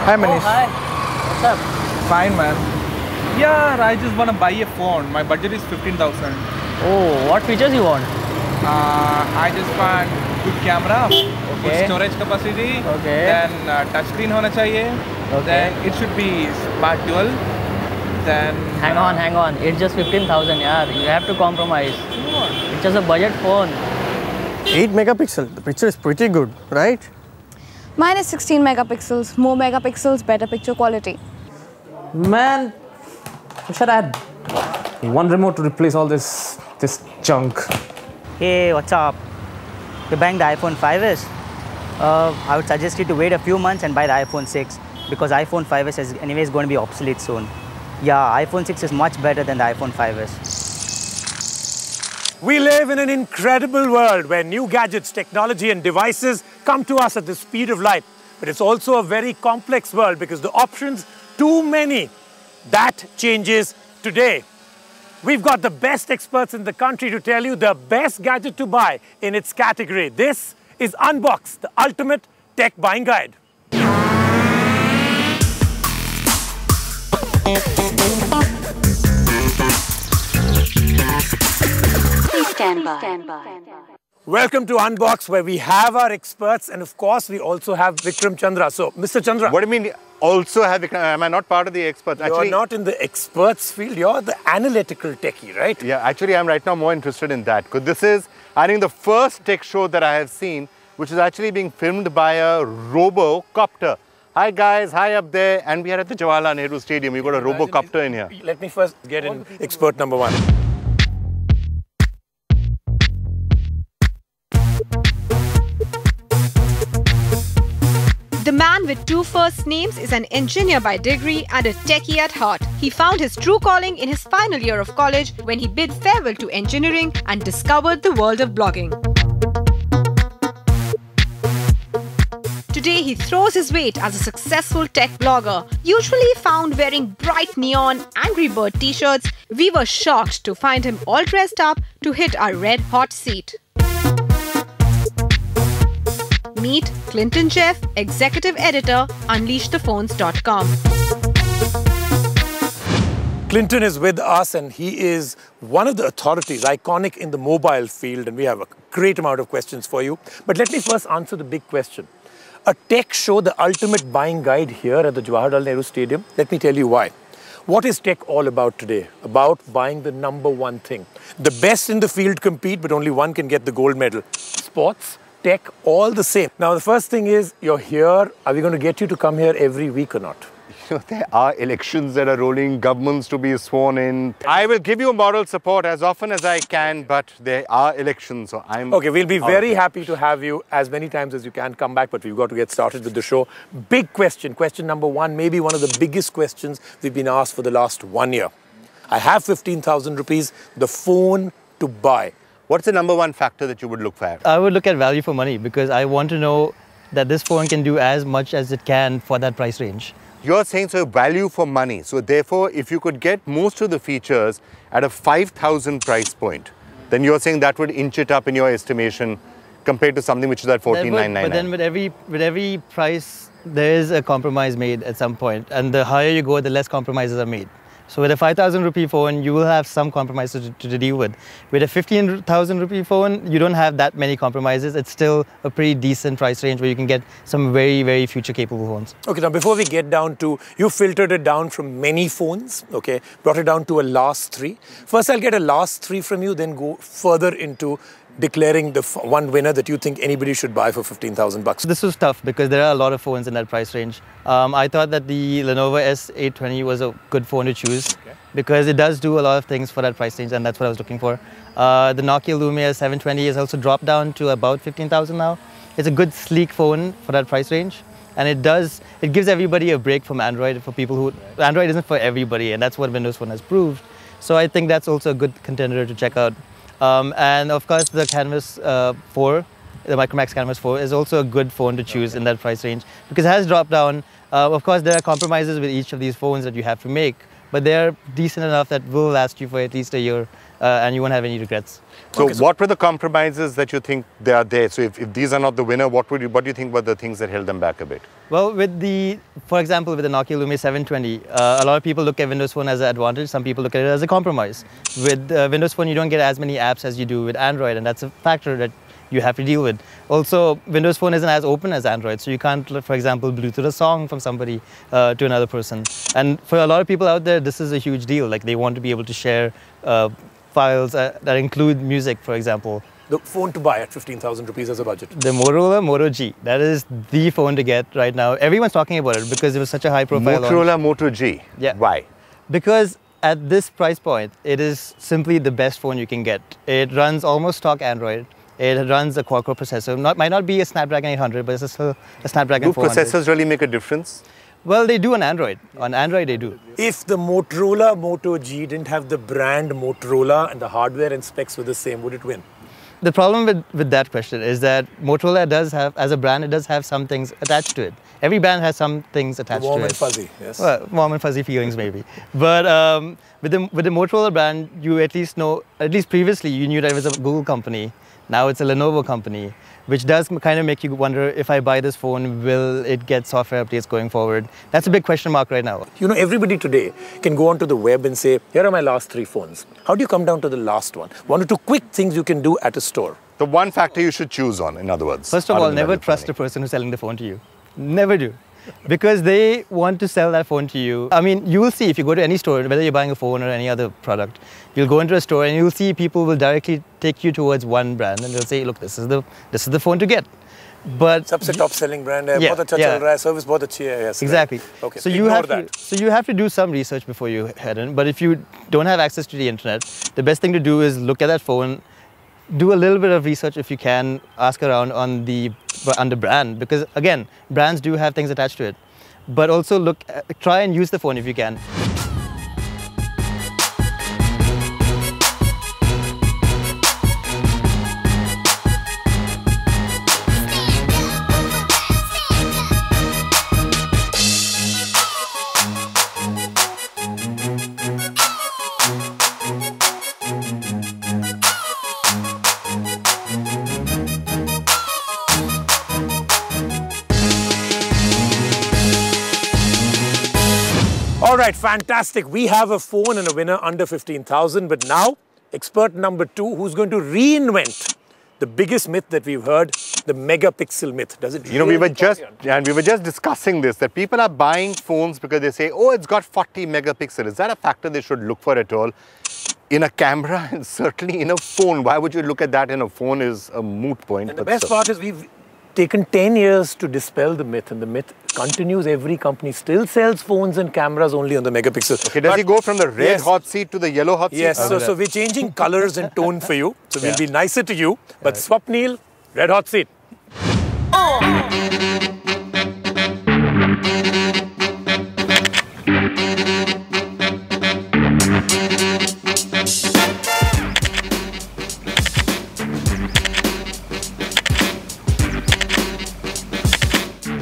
Hi Manish. Oh, hi. What's up? Fine man. Yeah, I just want to buy a phone. My budget is 15,000. Oh, what features you want? I just want good camera, Okay. good storage capacity, Okay. then touchscreen hona chahiye, Okay. then it should be smart dual, then... Hang on. It's just 15,000, yaar. You have to compromise. It's just a budget phone. 8 megapixel. The picture is pretty good, right? Mine is 16 megapixels. More megapixels, better picture quality. Man, we should add one remote to replace all this junk. Hey, what's up? You're buying the iPhone 5s? I would suggest you to wait a few months and buy the iPhone 6 because iPhone 5s is anyways going to be obsolete soon. Yeah, iPhone 6 is much better than the iPhone 5s. We live in an incredible world where new gadgets, technology and devices come to us at the speed of light. But it's also a very complex world because the options, too many. That changes today. We've got the best experts in the country to tell you the best gadget to buy in its category. This is Unboxed, the ultimate tech buying guide. Please stand by. Welcome to Unboxed, where we have our experts and of course we also have Vikram Chandra. So, Mr. Chandra. What do you mean also have Vikram? Am I not part of the experts? You're not in the experts field, you're the analytical techie, right? Yeah, actually I'm right now more interested in that. Because this is, I think, the first tech show that I have seen, which is actually being filmed by a robo-copter. Hi guys, hi up there. And we are at the Jawaharlal Nehru Stadium. We've got a robo-copter in here. Let me first get in expert number one. The man with two first names is an engineer by degree and a techie at heart. He found his true calling in his final year of college when he bid farewell to engineering and discovered the world of blogging. Today, he throws his weight as a successful tech blogger. Usually found wearing bright neon Angry Bird t-shirts, we were shocked to find him all dressed up to hit our red hot seat. Meet Clinton Jeff, Executive Editor, UnleashThePhones.com. Clinton is with us and he is one of the authorities, iconic in the mobile field, and we have a great amount of questions for you. But let me first answer the big question. A tech show, the ultimate buying guide here at the Jawaharlal Nehru Stadium. Let me tell you why. What is tech all about today? About buying the number one thing. The best in the field compete, but only one can get the gold medal. Sports, tech, all the same. Now, the first thing is, you're here. Are we going to get you to come here every week or not? You know, there are elections that are rolling, governments to be sworn in. I will give you moral support as often as I can, but there are elections, so I'm... Okay, we'll be very happy to have you as many times as you can come back, but we've got to get started with the show. Big question, question number one, maybe one of the biggest questions we've been asked for the last 1 year. I have 15,000 rupees, the phone to buy. What's the number one factor that you would look for? I would look at value for money because I want to know that this phone can do as much as it can for that price range. You're saying so value for money. So therefore, if you could get most of the features at a 5,000 price point, then you're saying that would inch it up in your estimation compared to something which is at 14,999. But then with every price, there is a compromise made at some point. And the higher you go, the less compromises are made. So with a 5,000 rupee phone, you will have some compromises to deal with. With a 15,000 rupee phone, you don't have that many compromises. It's still a pretty decent price range where you can get some very, very future capable phones. Okay, now before we get down to, you filtered it down from many phones, okay, brought it down to a last three. First, I'll get a last three from you, then go further into declaring the one winner that you think anybody should buy for 15,000 bucks. This was tough because there are a lot of phones in that price range. I thought that the Lenovo S820 was a good phone to choose because it does do a lot of things for that price range, and that's what I was looking for. The Nokia Lumia 720 has also dropped down to about 15,000 now. It's a good sleek phone for that price range, and it gives everybody a break from Android for people who... Android isn't for everybody, and that's what Windows Phone has proved. So I think that's also a good contender to check out. And of course, the Canvas 4, the Micromax Canvas 4 is also a good phone to choose in that price range because it has dropped down. Of course, there are compromises with each of these phones that you have to make, but they are decent enough that will last you for at least a year and you won't have any regrets. So what were the compromises that you think they are there? So if these are not the winner, what do you think were the things that held them back a bit? Well, for example, with the Nokia Lumia 720, a lot of people look at Windows Phone as an advantage. Some people look at it as a compromise. With Windows Phone, you don't get as many apps as you do with Android, and that's a factor that you have to deal with. Also, Windows Phone isn't as open as Android, so you can't, for example, Bluetooth a song from somebody to another person. And for a lot of people out there, this is a huge deal. Like, they want to be able to share files that include music, for example. The phone to buy at 15,000 rupees as a budget. The Motorola Moto G. That is the phone to get right now. Everyone's talking about it because it was such a high profile. Motorola Moto G. Yeah. Why? Because at this price point, it is simply the best phone you can get. It runs almost stock Android. It runs a quad-core processor. Might not be a Snapdragon 800, but it's still a Snapdragon 400. Do processors really make a difference? Well, they do on Android. On Android, they do. If the Motorola Moto G didn't have the brand Motorola and the hardware and specs were the same, would it win? The problem with that question is that Motorola does have, as a brand, it does have some things attached to it. Every brand has some things attached to it. Warm and fuzzy, yes. Well, warm and fuzzy feelings maybe. But with the Motorola brand, you at least know, at least previously, you knew that it was a Google company. Now it's a Lenovo company, which does kind of make you wonder, if I buy this phone, will it get software updates going forward? That's a big question mark right now. You know, everybody today can go onto the web and say, here are my last 3 phones. How do you come down to the last one? 1 or 2 quick things you can do at a store. The one factor you should choose on, in other words. First of all, never trust the person who's selling the phone to you. Never do. Because they want to sell that phone to you. I mean, you will see if you go to any store, whether you're buying a phone or any other product, you'll go into a store and you'll see people will directly take you towards one brand and they'll say, look, this is the phone to get. But सबसे top selling brand है, बहुत अच्छा चल रहा है, service बहुत अच्छी है. Yes, exactly. Right. Okay. So you have to do some research before you head in. But if you don't have access to the internet, the best thing to do is look at that phone, do a little bit of research if you can, ask around on the brand, because again, brands do have things attached to it. But also try and use the phone if you can. All right, fantastic. We have a phone and a winner under 15,000. But now, expert number 2, who's going to reinvent the biggest myth that we've heard, the megapixel myth. Does it? You know, we were just discussing this, that people are buying phones because they say, oh, it's got 40 megapixels. Is that a factor they should look for at all? In a camera and certainly in a phone. Why would you look at that in a phone is a moot point. And the best part is we've taken 10 years to dispel the myth, and the myth continues. Every company still sells phones and cameras only on the megapixel. Okay, does he go from the red hot seat to the yellow hot seat? Yes, so we're changing colors and tone for you. So we'll be nicer to you. But Swapnil, red hot seat.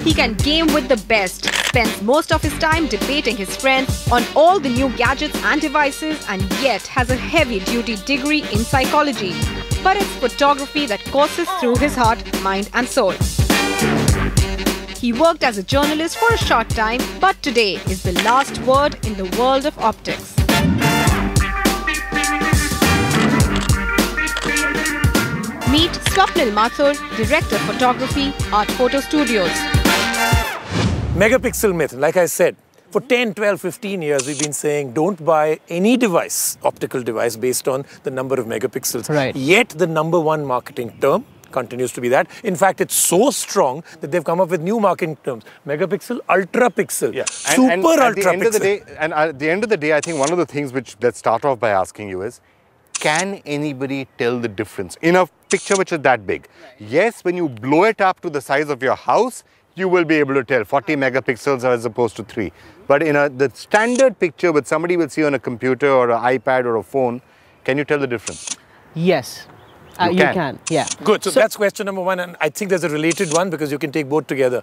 He can game with the best, spends most of his time debating his friends on all the new gadgets and devices, and yet has a heavy-duty degree in psychology. But it's photography that courses through his heart, mind and soul. He worked as a journalist for a short time, but today is the last word in the world of optics. Meet Swapnil Mathur, Director Photography, Art Photo Studios. Megapixel myth, like I said, for 10, 12, 15 years, we've been saying don't buy any device, optical device, based on the number of megapixels. Right. Yet the #1 marketing term continues to be that. In fact, it's so strong that they've come up with new marketing terms. Megapixel, ultra pixel, super ultra pixel. And at the end of the day, I think one of the things which let's start off by asking you is, can anybody tell the difference in a picture which is that big? Yes, when you blow it up to the size of your house, you will be able to tell 40 megapixels as opposed to 3. But in the standard picture which somebody will see on a computer or an iPad or a phone, can you tell the difference? Yes, you can. Yeah. Good, so that's question number 1, and I think there's a related one because you can take both together.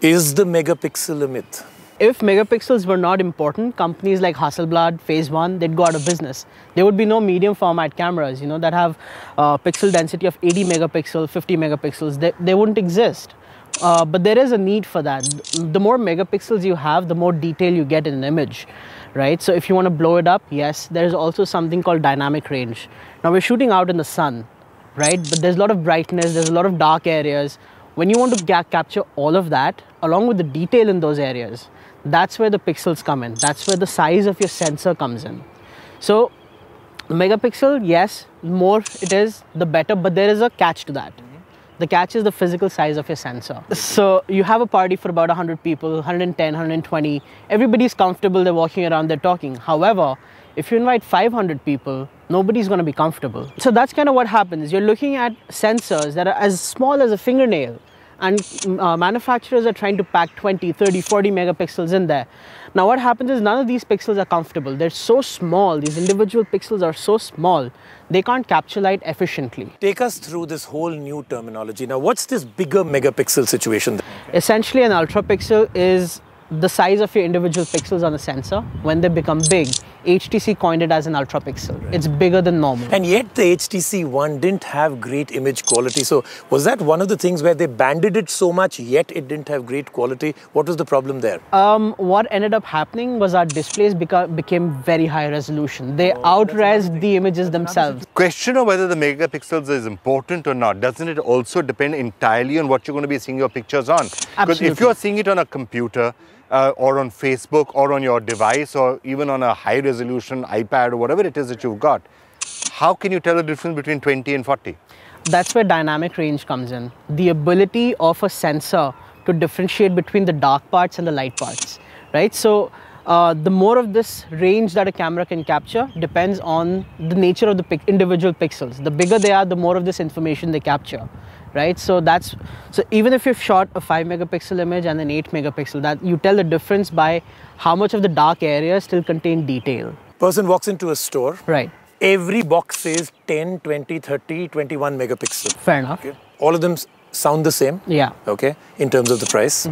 Is the megapixel a myth? If megapixels were not important, companies like Hasselblad, Phase 1, they'd go out of business. There would be no medium format cameras, you know, that have pixel density of 80 megapixels, 50 megapixels. They wouldn't exist. But there is a need for that. The more megapixels you have, the more detail you get in an image, right? So if you want to blow it up, yes, there's also something called dynamic range. Now we're shooting out in the sun, right? But there's a lot of brightness, there's a lot of dark areas. When you want to capture all of that, along with the detail in those areas, that's where the pixels come in. That's where the size of your sensor comes in. So the megapixel, yes, the more it is, the better, but there is a catch to that. The catch is the physical size of your sensor. So you have a party for about 100 people, 110, 120. Everybody's comfortable, they're walking around, they're talking. However, if you invite 500 people, nobody's going to be comfortable. So that's kind of what happens. You're looking at sensors that are as small as a fingernail, and manufacturers are trying to pack 20, 30, 40 megapixels in there. Now what happens is none of these pixels are comfortable. They're so small, these individual pixels are so small, they can't capture light efficiently. Take us through this whole new terminology. Now, what's this bigger megapixel situation? Essentially, an ultra pixel is the size of your individual pixels on the sensor. When they become big, HTC coined it as an ultra pixel. Right. It's bigger than normal. And yet the HTC One didn't have great image quality. So was that one of the things where they banded it so much, yet it didn't have great quality? What was the problem there? What ended up happening was our displays became very high resolution. They out-resed the images themselves. Question of whether the megapixels is important or not, doesn't it also depend entirely on what you're going to be seeing your pictures on? Because if you're seeing it on a computer, or on Facebook, or on your device, or even on a high-resolution iPad, or whatever it is that you've got, how can you tell the difference between 20 and 40? That's where dynamic range comes in. The ability of a sensor to differentiate between the dark parts and the light parts, right? So the more of this range that a camera can capture depends on the nature of the individual pixels. The bigger they are, the more of this information they capture. Right, so even if you've shot a 5 megapixel image and an 8 megapixel, that you tell the difference by how much of the dark areas still contain detail. Person walks into a store. Right. Every box says 10, 20, 30, 21 megapixel. Fair enough. Okay. All of them sound the same. Yeah. Okay. In terms of the price.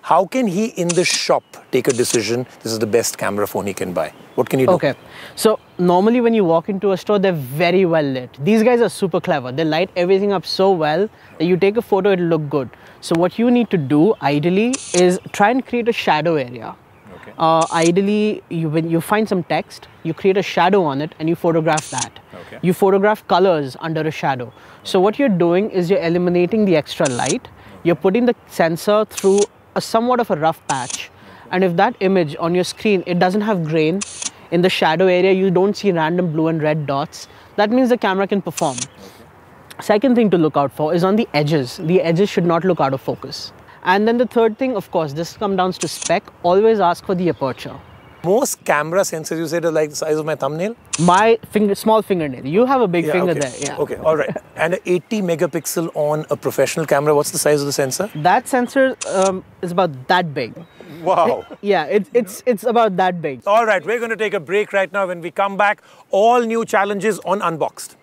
How can he in the shop take a decision, this is the best camera phone he can buy? What can you do? Okay, so normally when you walk into a store, they're very well lit. These guys are super clever. They light everything up so well that you take a photo, it'll look good. So what you need to do ideally is try and create a shadow area. Okay. Ideally, when you find some text, you create a shadow on it and you photograph that. Okay. You photograph colors under a shadow. So what you're doing is you're eliminating the extra light. You're putting the sensor through somewhat of a rough patch, and if that image on your screen, it doesn't have grain in the shadow area, you don't see random blue and red dots, that means the camera can perform. Second thing to look out for is on the edges. The edges should not look out of focus. And then the third thing, of course, this comes down to spec, always ask for the aperture. Most camera sensors you said are like the size of my thumbnail? My small fingernail. You have a big finger there. Yeah. Okay, all right. And an 80 megapixel on a professional camera, what's the size of the sensor? That sensor is about that big. Wow. Yeah, it's about that big. All right, we're going to take a break right now. When we come back, all new challenges on Unboxed.